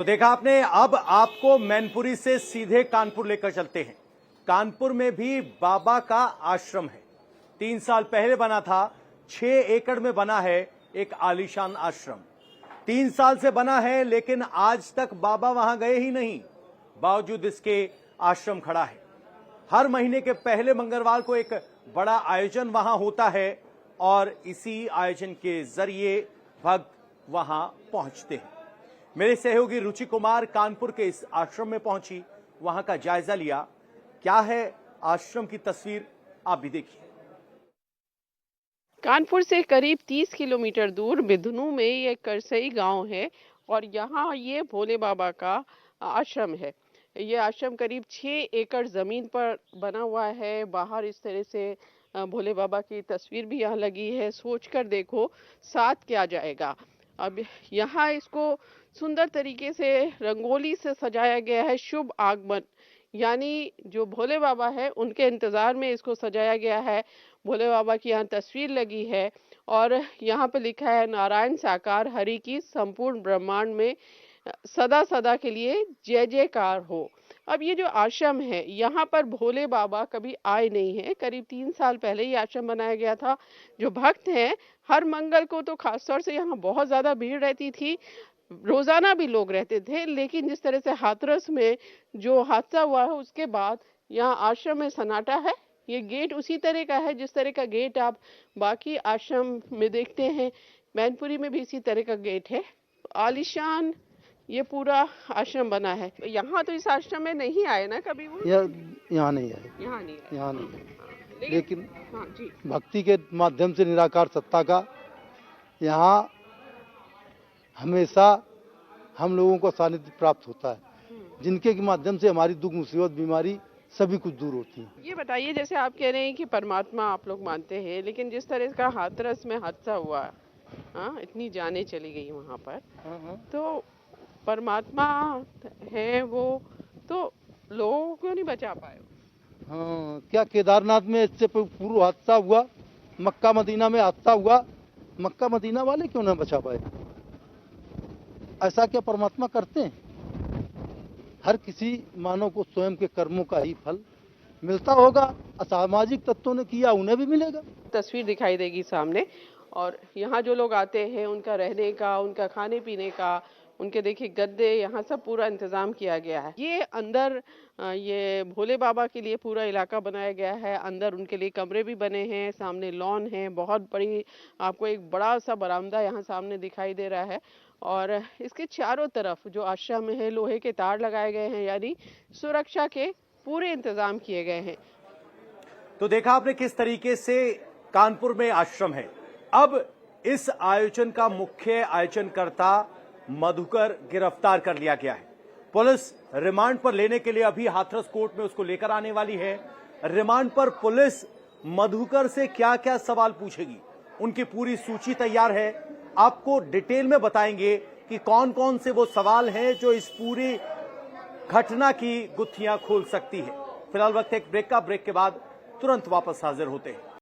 तो देखा आपने, अब आपको मैनपुरी से सीधे कानपुर लेकर चलते हैं। कानपुर में भी बाबा का आश्रम है। 3 साल पहले बना था। 6 एकड़ में बना है एक आलीशान आश्रम। 3 साल से बना है, लेकिन आज तक बाबा वहां गए ही नहीं। बावजूद इसके आश्रम खड़ा है। हर महीने के पहले मंगलवार को एक बड़ा आयोजन वहां होता है और इसी आयोजन के जरिए भक्त वहां पहुंचते हैं। मेरे सहयोगी रुचि कुमार कानपुर के इस आश्रम में पहुंची, वहां का जायजा लिया। क्या है आश्रम की तस्वीर, आप भी देखिए। कानपुर से करीब 30 किलोमीटर दूर बिधनू में ये करसई गांव है और यहाँ ये भोले बाबा का आश्रम है। ये आश्रम करीब 6 एकड़ जमीन पर बना हुआ है। बाहर इस तरह से भोले बाबा की तस्वीर भी यहाँ लगी है। सोचकर देखो साथ क्या जाएगा। अब यहाँ इसको सुंदर तरीके से रंगोली से सजाया गया है। शुभ आगमन, यानी जो भोले बाबा है उनके इंतजार में इसको सजाया गया है। भोले बाबा की यहाँ तस्वीर लगी है और यहाँ पे लिखा है, नारायण साकार हरि की संपूर्ण ब्रह्मांड में सदा सदा के लिए जय जयकार हो। अब ये जो आश्रम है, यहाँ पर भोले बाबा कभी आए नहीं है। करीब 3 साल पहले ही आश्रम बनाया गया था। जो भक्त हैं, हर मंगल को तो खासतौर से यहाँ बहुत ज्यादा भीड़ रहती थी। रोजाना भी लोग रहते थे, लेकिन जिस तरह से हाथरस में जो हादसा हुआ है उसके बाद यहाँ आश्रम में सन्नाटा है। ये गेट उसी तरह का है जिस तरह का गेट आप बाकी आश्रम में देखते हैं। मैनपुरी में भी इसी तरह का गेट है। आलीशान ये पूरा आश्रम बना है। यहाँ तो इस आश्रम में नहीं आए ना कभी वो? यहाँ नहीं आए। यहाँ नहीं आए। यहाँ नहीं आए। हाँ, लेकिन हाँ जी, भक्ति के माध्यम से निराकार सत्ता का यहाँ हमेशा हम लोगों को सानिध्य प्राप्त होता है, जिनके के माध्यम से हमारी दुख मुसीबत बीमारी सभी कुछ दूर होती है। ये बताइए, जैसे आप कह रहे हैं कि परमात्मा आप लोग मानते हैं, लेकिन जिस तरह का हाथरस में हादसा हुआ, हाँ, इतनी जानें चली गई वहाँ पर, तो परमात्मा है वो, तो लोगों को नहीं बचा पाए। हाँ, क्या केदारनाथ में इससे पूर्व हादसा हुआ, मक्का मदीना में हादसा हुआ, मक्का मदीना वाले क्यों ना बचा पाए? ऐसा क्या परमात्मा करते हैं? हर किसी मानव को स्वयं के कर्मों का ही फल मिलता होगा। असामाजिक तत्वों ने किया, उन्हें भी मिलेगा। तस्वीर दिखाई देगी सामने, और यहाँ जो लोग आते हैं उनका रहने का, उनका खाने पीने का, उनके देखिए गद्दे, यहाँ सब पूरा इंतजाम किया गया है। ये अंदर ये भोले बाबा के लिए पूरा इलाका बनाया गया है। अंदर उनके लिए कमरे भी बने हैं, सामने लॉन है, बहुत बड़ी, आपको एक बड़ा सा बरामदा यहाँ सामने दिखाई दे रहा है। और इसके चारों तरफ जो आश्रम है, लोहे के तार लगाए गए हैं, यानी सुरक्षा के पूरे इंतजाम किए गए हैं। तो देखा आपने किस तरीके से कानपुर में आश्रम है। अब इस आयोजन का मुख्य आयोजनकर्ता मधुकर गिरफ्तार कर लिया गया है। पुलिस रिमांड पर लेने के लिए अभी हाथरस कोर्ट में उसको लेकर आने वाली है। रिमांड पर पुलिस मधुकर से क्या क्या सवाल पूछेगी, उनकी पूरी सूची तैयार है। आपको डिटेल में बताएंगे कि कौन कौन से वो सवाल हैं जो इस पूरी घटना की गुत्थियां खोल सकती है। फिलहाल वक्त एक ब्रेक का, ब्रेक के बाद तुरंत वापस हाजिर होते हैं।